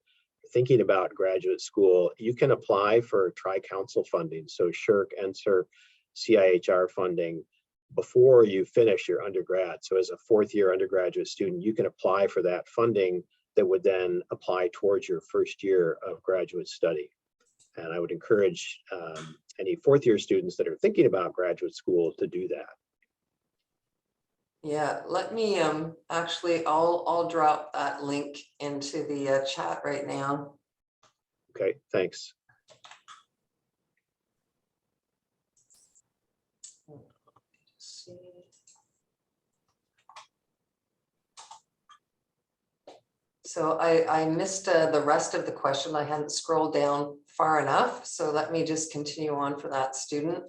thinking about graduate school, you can apply for tri-council funding, so SSHRC, NSERC, CIHR funding before you finish your undergrad. So as a fourth-year undergraduate student, you can apply for that funding that would then apply towards your first year of graduate study. And I would encourage any fourth-year students that are thinking about graduate school to do that. Yeah, let me actually, I'll drop that link into the chat right now. Okay, thanks. So I missed the rest of the question. I hadn't scrolled down far enough. So let me just continue on for that student.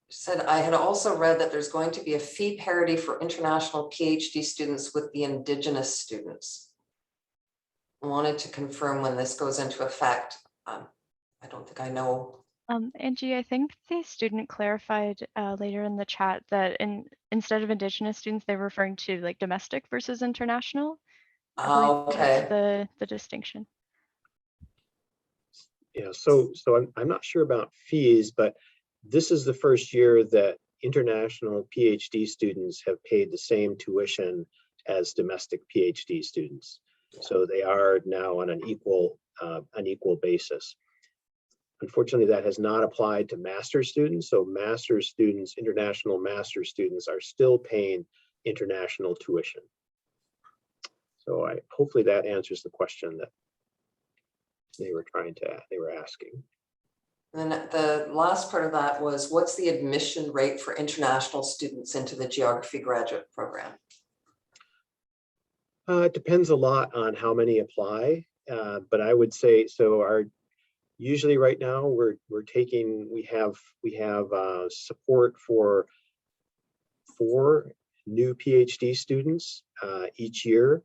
Said I had also read that there's going to be a fee parity for international PhD students with the Indigenous students. I wanted to confirm when this goes into effect. I don't think I know. Angie, I think the student clarified later in the chat that instead of Indigenous students, they were referring to like domestic versus international. I believe that's the distinction. Yeah, so I'm not sure about fees, but this is the first year that international PhD students have paid the same tuition as domestic PhD students. So they are now on an equal basis. Unfortunately, that has not applied to master's students. So master's students, international master's students, are still paying international tuition. So hopefully that answers the question that they were asking. And then the last part of that was, what's the admission rate for international students into the geography graduate program? It depends a lot on how many apply, but I would say so. Usually right now we have support for 4 new PhD students each year.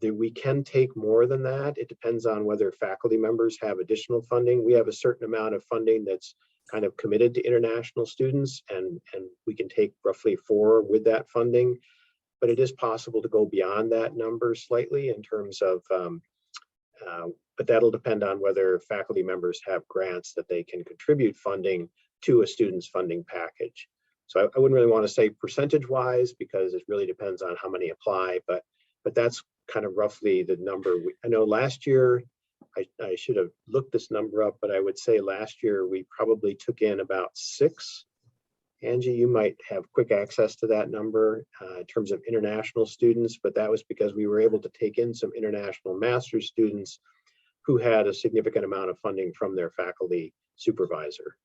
We can take more than that. It depends on whether faculty members have additional funding. We have a certain amount of funding that's kind of committed to international students, and we can take roughly 4 with that funding. But it is possible to go beyond that number slightly in terms of, but that'll depend on whether faculty members have grants that they can contribute funding to a student's funding package. So I wouldn't really want to say percentage-wise because it really depends on how many apply, but that's kind of roughly the number. I know last year, I should have looked this number up, but I would say last year we probably took in about 6. Angie, you might have quick access to that number in terms of international students, but that was because we were able to take in some international master's students who had a significant amount of funding from their faculty supervisor.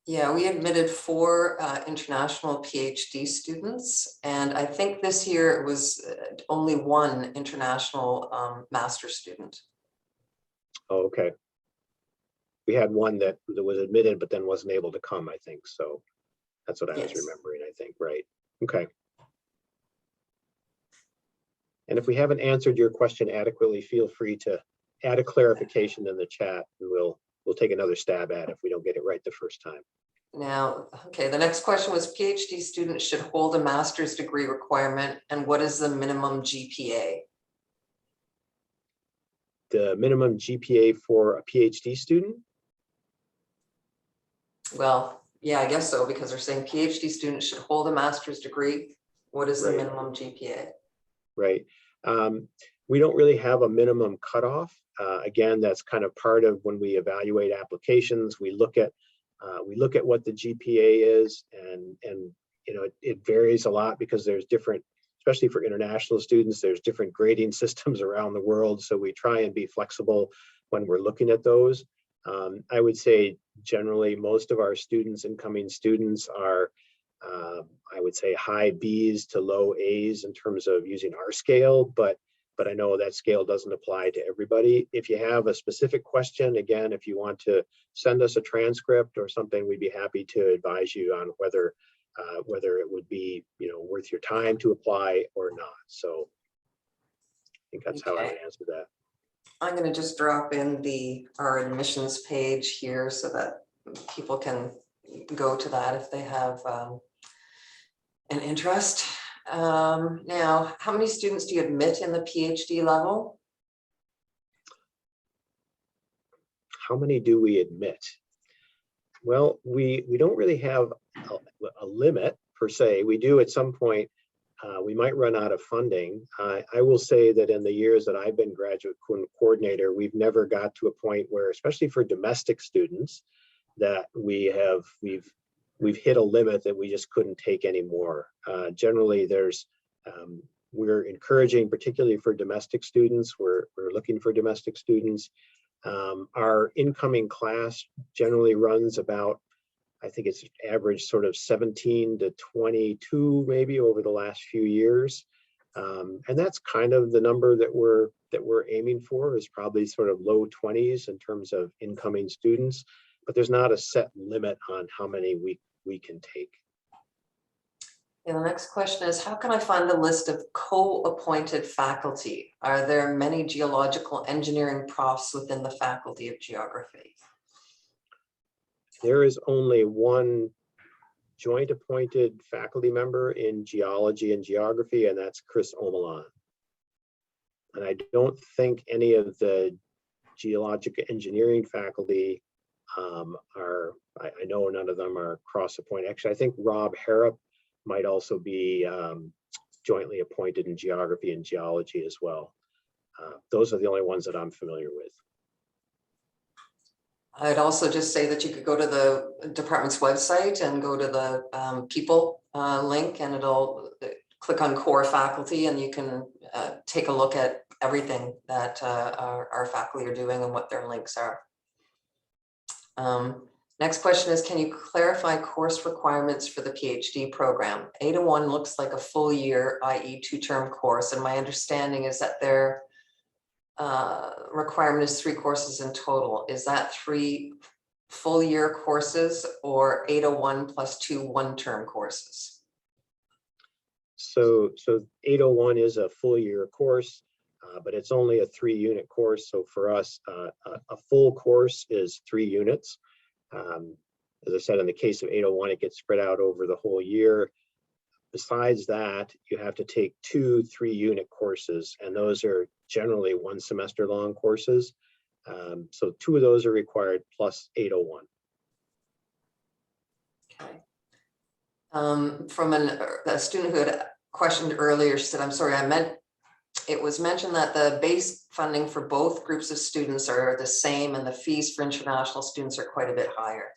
Yeah, we admitted 4 international PhD students, and I think this year it was only 1 international master's student. Oh, okay. We had one that was admitted, but then wasn't able to come, I think. So that's what I was remembering, I think, right? Okay. And if we haven't answered your question adequately, feel free to add a clarification in the chat, and we'll take another stab at it if we don't get it right the first time. Now, okay, the next question was PhD students should hold a master's degree requirement, and what is the minimum GPA? The minimum GPA for a PhD student? Well, yeah, I guess so, because they're saying PhD students should hold a master's degree. What is the minimum GPA? Right. We don't really have a minimum cutoff. Again, that's kind of part of when we evaluate applications. We look at what the GPA is, and you know, it varies a lot because there's different, especially for international students, there's different grading systems around the world. So we try and be flexible when we're looking at those. I would say generally most of our students, incoming students, are I would say high B's to low A's in terms of using our scale, but I know that scale doesn't apply to everybody. If you have a specific question, again, if you want to send us a transcript or something, we'd be happy to advise you on whether it would be, you know, worth your time to apply or not. So I think that's how I would answer that. I'm going to just drop in our admissions page here so that people can go to that if they have an interest. Now, how many students do you admit in the PhD level? How many do we admit? Well, we don't really have a limit per se. We do at some point, we might run out of funding. I will say that in the years that I've been graduate coordinator, we've never got to a point where, especially for domestic students, that we've hit a limit that we just couldn't take anymore. Generally, we're encouraging, particularly for domestic students, we're looking for domestic students. Our incoming class generally runs about, I think it's average sort of 17 to 22 maybe over the last few years. And that's kind of the number that we're aiming for, is probably sort of low 20s in terms of incoming students, but there's not a set limit on how many we can take. And the next question is, how can I find the list of co-appointed faculty? Are there many geological engineering profs within the Faculty of Geography? There is only one joint appointed faculty member in geology and geography, and that's Chris Omelon. And I don't think any of the geologic engineering faculty I know none of them are cross-appointed. Actually, I think Rob Harrop might also be jointly appointed in geography and geology as well. Those are the only ones that I'm familiar with. I'd also just say that you could go to the department's website and go to the people link, and it'll click on core faculty, and you can take a look at everything that our faculty are doing and what their links are. Next question is, can you clarify course requirements for the PhD program? 801 looks like a full year, i.e. 2-term course, and my understanding is that their requirement is 3 courses in total. Is that 3 full year courses or 801 plus 2 1-term courses? So 801 is a full year course, but it's only a 3-unit course. So for us, a full course is 3 units. As I said, in the case of 801, it gets spread out over the whole year. Besides that, you have to take 2 3-unit courses, and those are generally 1 semester long courses. So 2 of those are required plus 801. Okay. From a student who had questioned earlier, she said, I'm sorry, it was mentioned that the base funding for both groups of students are the same and the fees for international students are quite a bit higher.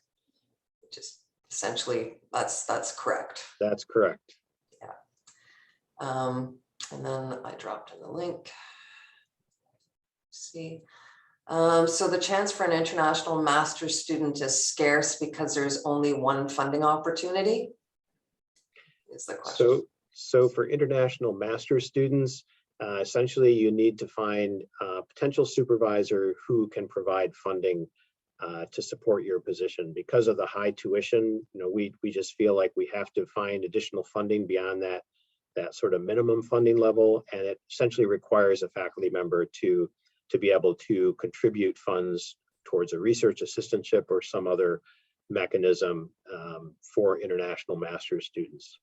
Just essentially, that's correct. That's correct. Yeah. And then I dropped in the link. See. So the chance for an international master's student is scarce because there's only one funding opportunity, is the question. So for international master's students, essentially you need to find a potential supervisor who can provide funding to support your position. Because of the high tuition, we just feel like we have to find additional funding beyond that sort of minimum funding level, and it essentially requires a faculty member to be able to contribute funds towards a research assistantship or some other mechanism for international master's students.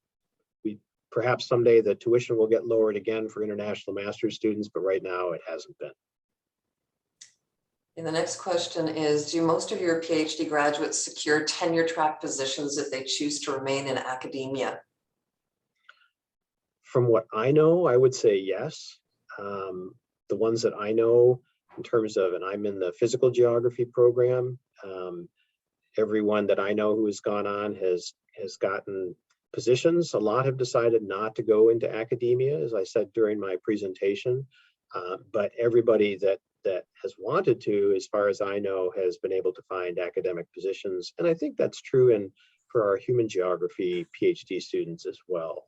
Perhaps someday the tuition will get lowered again for international master's students, but right now it hasn't been. And the next question is, do most of your PhD graduates secure tenure track positions if they choose to remain in academia? From what I know, I would say yes. The ones that I know in terms of, and I'm in the physical geography program, everyone that I know who has gone on has gotten positions. A lot have decided not to go into academia, as I said during my presentation, but everybody that has wanted to, as far as I know, has been able to find academic positions. And I think that's true for our human geography PhD students as well.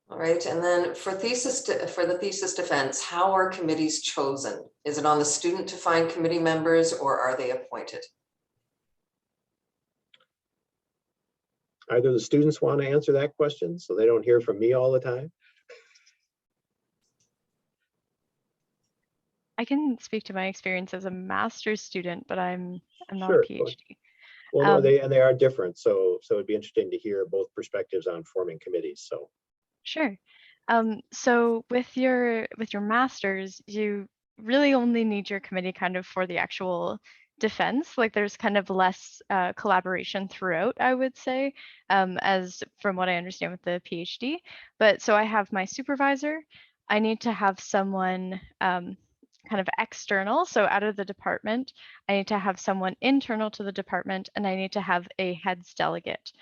All right, and then for the thesis defense, how are committees chosen? Is it on the student to find committee members, or are they appointed? Either the students want to answer that question so they don't hear from me all the time. I can speak to my experience as a master's student, but I'm not a Sure. Go ahead. PhD. Well, no, Um, they are different. So it'd be interesting to hear both perspectives on forming committees. So Sure. So with your master's, you really only need your committee kind of for the actual defense. Like there's kind of less collaboration throughout, I would say, as from what I understand with the PhD. But so I have my supervisor. I need to have someone kind of external, so out of the department. I need to have someone internal to the department, and I need to have a heads delegate.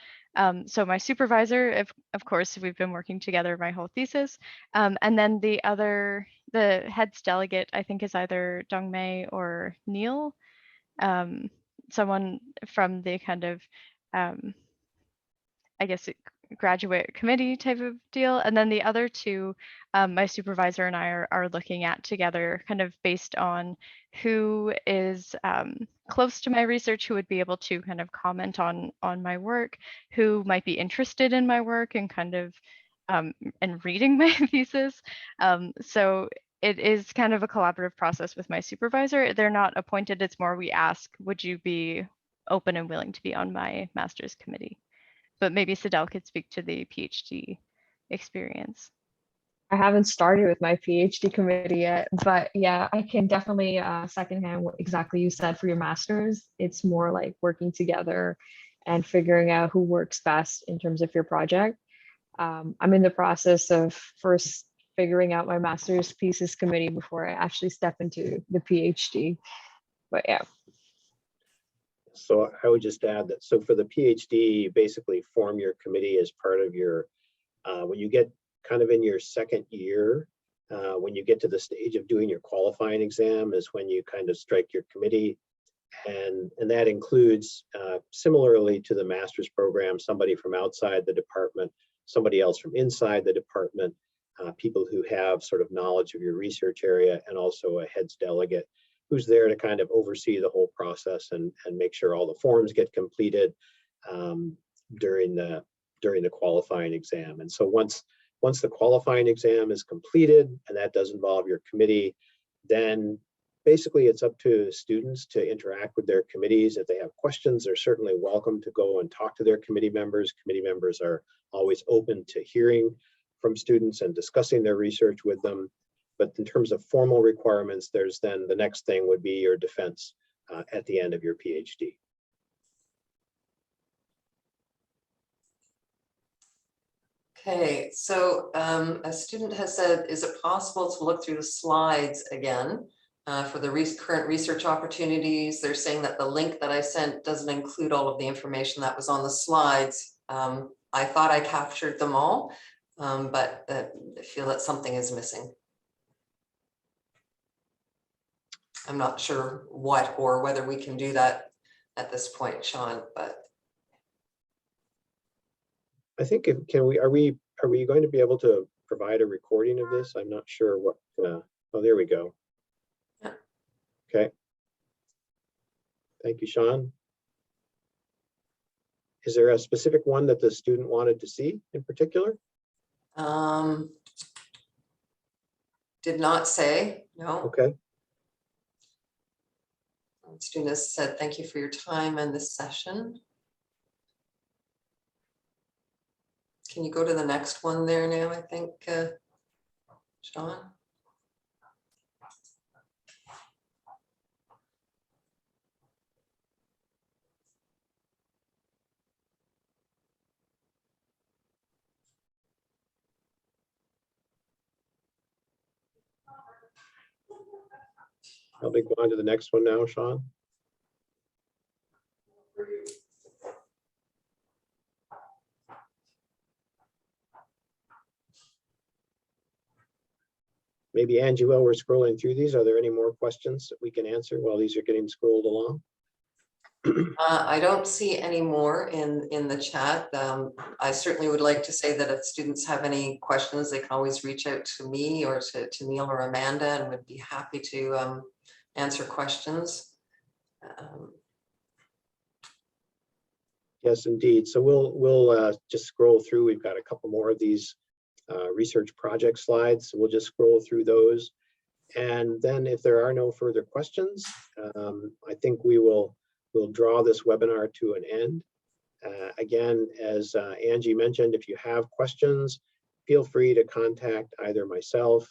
So my supervisor, of course, we've been working together my whole thesis. And then the heads delegate, I think is either Dongmei or Neil, someone from the kind of, I guess, graduate committee type of deal. And then the other two, my supervisor and I are looking at together, kind of based on who is close to my research, who would be able to kind of comment on my work, who might be interested in my work and kind of and reading my thesis. So it is kind of a collaborative process with my supervisor. They're not appointed, it's more we ask, would you be open and willing to be on my master's committee? But maybe Sadell could speak to the PhD experience. I haven't started with my PhD committee yet, but yeah, I can definitely secondhand what exactly you said for your master's. It's more like working together and figuring out who works best in terms of your project. I'm in the process of first figuring out my master's thesis committee before I actually step into the PhD. But yeah. So I would just add that, so for the PhD, you basically form your committee as part of your, when you get kind of in your second year, when you get to the stage of doing your qualifying exam is when you kind of strike your committee. And that includes, similarly to the master's program, somebody from outside the department, somebody else from inside the department, people who have sort of knowledge of your research area, and also a heads delegate who's there to kind of oversee the whole process and make sure all the forms get completed during the qualifying exam. And so once the qualifying exam is completed, and that does involve your committee, then basically it's up to students to interact with their committees. If they have questions, they're certainly welcome to go and talk to their committee members. Committee members are always open to hearing from students and discussing their research with them. But in terms of formal requirements, there's then the next thing would be your defense at the end of your PhD. Okay, so a student has said, is it possible to look through the slides again for the current research opportunities? They're saying that the link that I sent doesn't include all of the information that was on the slides. I thought I captured them all, but I feel that something is missing. I'm not sure what or whether we can do that at this point, Sean, but. I think are we going to be able to provide a recording of this? I'm not sure what, oh, there we go. Yeah. Okay. Thank you, Sean. Is there a specific one that the student wanted to see in particular? Did not say, no. Okay. Student has said, thank you for your time and this session. Can you go to the next one there now, I think, Sean? I'll be going to the next one now, Sean. Maybe Angie, while we're scrolling through these, are there any more questions that we can answer while these are getting scrolled along? I don't see any more in the chat. I certainly would like to say that if students have any questions, they can always reach out to me or to Neil or Amanda, and would be happy to answer questions. Yes, indeed. So we'll just scroll through. We've got a couple more of these research project slides. So we'll just scroll through those. And then if there are no further questions, I think we'll draw this webinar to an end. Again, as Angie mentioned, if you have questions, feel free to contact either myself,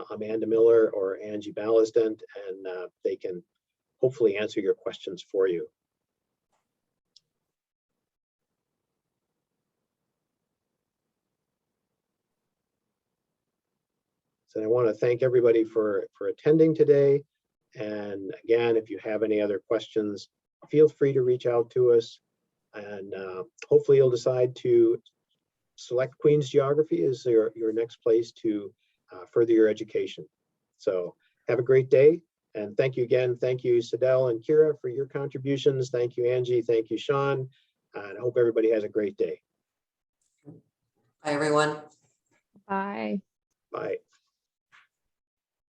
Amanda Miller, or Angie Ballasdent, and they can hopefully answer your questions for you. So I want to thank everybody for attending today. And again, if you have any other questions, feel free to reach out to us. And hopefully you'll decide to select Queen's Geography as your next place to further your education. So have a great day. And thank you again. Thank you, Sadell and Kira, for your contributions. Thank you, Angie. Thank you, Sean. And I hope everybody has a great day. Bye, everyone. Bye. Bye.